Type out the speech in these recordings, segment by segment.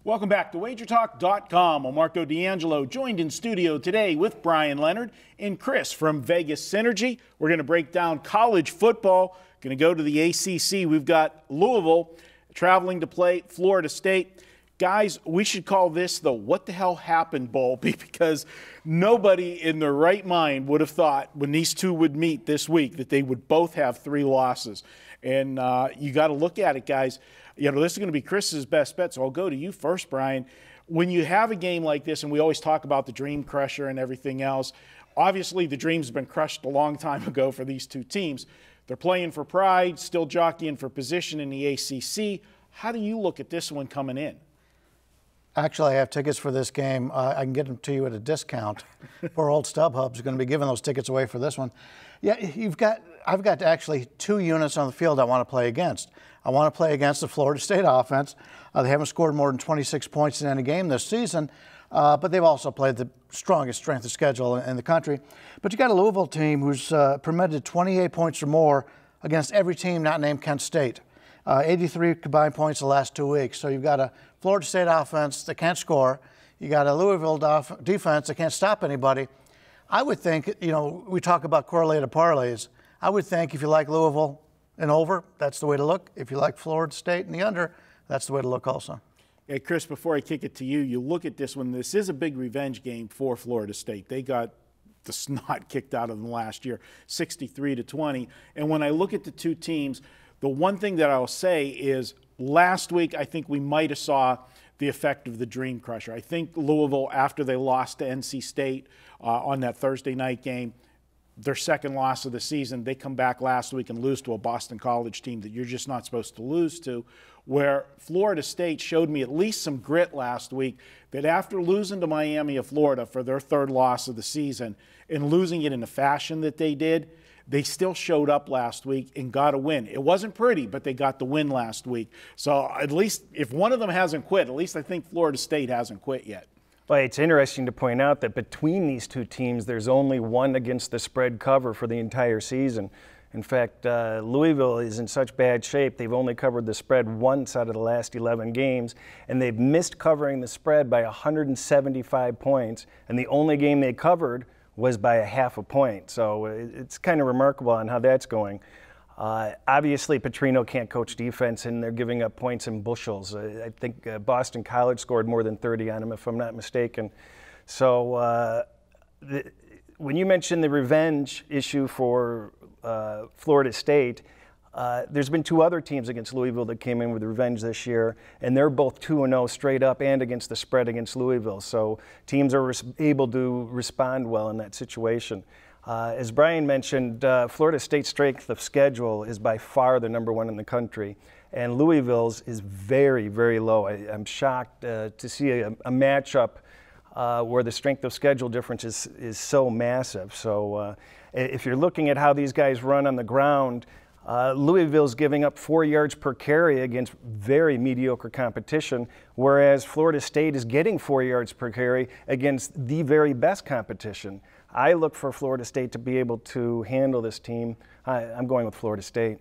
Welcome back to WagerTalk.com. I'm Marco D'Angelo, joined in studio today with Bryan, Leonard, and Cris from Vegas Synergy. We're going to break down college football. Going to go to the ACC. We've got Louisville traveling to play Florida State. Guys, we should call this the What the Hell Happened Bowl because nobody in their right mind would have thought when these two would meet this week that they would both have 3 losses. And you got to look at it, guys. You know, this is going to be Chris's best bet, so I'll go to you first, Bryan. When you have a game like this, and we always talk about the dream crusher and everything else, obviously the dreams have been crushed a long time ago for these two teams. They're playing for pride, still jockeying for position in the ACC. How do you look at this one coming in? Actually, I have tickets for this game. I can get them to you at a discount. Poor old StubHub's going to be giving those tickets away for this one. Yeah, I've got actually 2 units on the field I want to play against. I want to play against the Florida State offense. They haven't scored more than 26 points in any game this season, but they've also played the strongest strength of schedule in the country. But you got a Louisville team who's permitted 28 points or more against every team not named Kent State. 83 combined points the last 2 weeks. So you've got a Florida State offense that can't score. You got a Louisville defense that can't stop anybody. I would think, you know, we talk about correlated parlays. I would think if you like Louisville and over, that's the way to look. If you like Florida State and the under, that's the way to look also. Hey, Cris, before I kick it to you, you look at this one. This is a big revenge game for Florida State. They got the snot kicked out of them last year, 63-20. And when I look at the two teams, the one thing that I'll say is last week I think we might have saw the effect of the dream crusher. I think Louisville, after they lost to NC State on that Thursday night game, their second loss of the season, they come back last week and lose to a Boston College team that you're just not supposed to lose to, where Florida State showed me at least some grit last week that after losing to Miami of Florida for their 3rd loss of the season and losing it in the fashion that they did, they still showed up last week and got a win. It wasn't pretty, but they got the win last week. So at least if one of them hasn't quit, at least I think Florida State hasn't quit yet. Well, it's interesting to point out that between these two teams, there's only one against the spread cover for the entire season. In fact, Louisville is in such bad shape, they've only covered the spread once out of the last 11 games, and they've missed covering the spread by 175 points, and the only game they covered was by a half a point. So it's kind of remarkable on how that's going. Obviously, Petrino can't coach defense, and they're giving up points in bushels. I think Boston College scored more than 30 on them, if I'm not mistaken. So when you mentioned the revenge issue for Florida State, there's been 2 other teams against Louisville that came in with revenge this year, and they're both 2-0 straight up and against the spread against Louisville. So teams are able to respond well in that situation. As Bryan mentioned, Florida State's strength of schedule is by far the #1 in the country, and Louisville's is very, very low. I'm shocked to see a matchup where the strength of schedule difference is so massive. So if you're looking at how these guys run on the ground, Louisville's giving up 4 yards per carry against very mediocre competition, whereas Florida State is getting 4 yards per carry against the very best competition. I look for Florida State to be able to handle this team. I'm going with Florida State.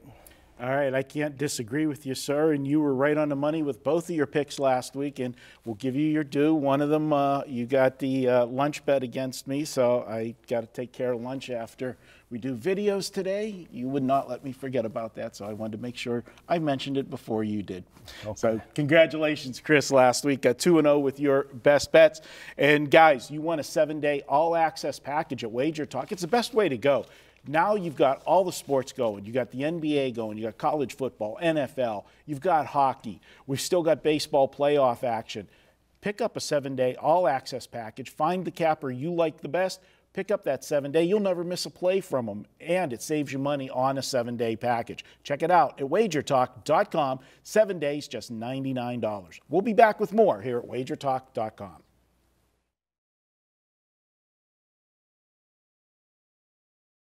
All right, I can't disagree with you, sir, and you were right on the money with both of your picks last week, and we'll give you your due. One of them, you got the lunch bet against me, so I got to take care of lunch after we do videos today. You would not let me forget about that, so I wanted to make sure I mentioned it before you did. Okay. So congratulations, Cris, last week. Got 2-0 with your best bets. And, guys, you won a 7-day all-access package at WagerTalk. It's the best way to go. Now you've got all the sports going. You got the NBA going. You got college football, NFL. You've got hockey. We've still got baseball playoff action. Pick up a 7-day all-access package. Find the capper you like the best. Pick up that 7-day. You'll never miss a play from them, and it saves you money on a 7-day package. Check it out at WagerTalk.com. 7 days, just $99. We'll be back with more here at WagerTalk.com.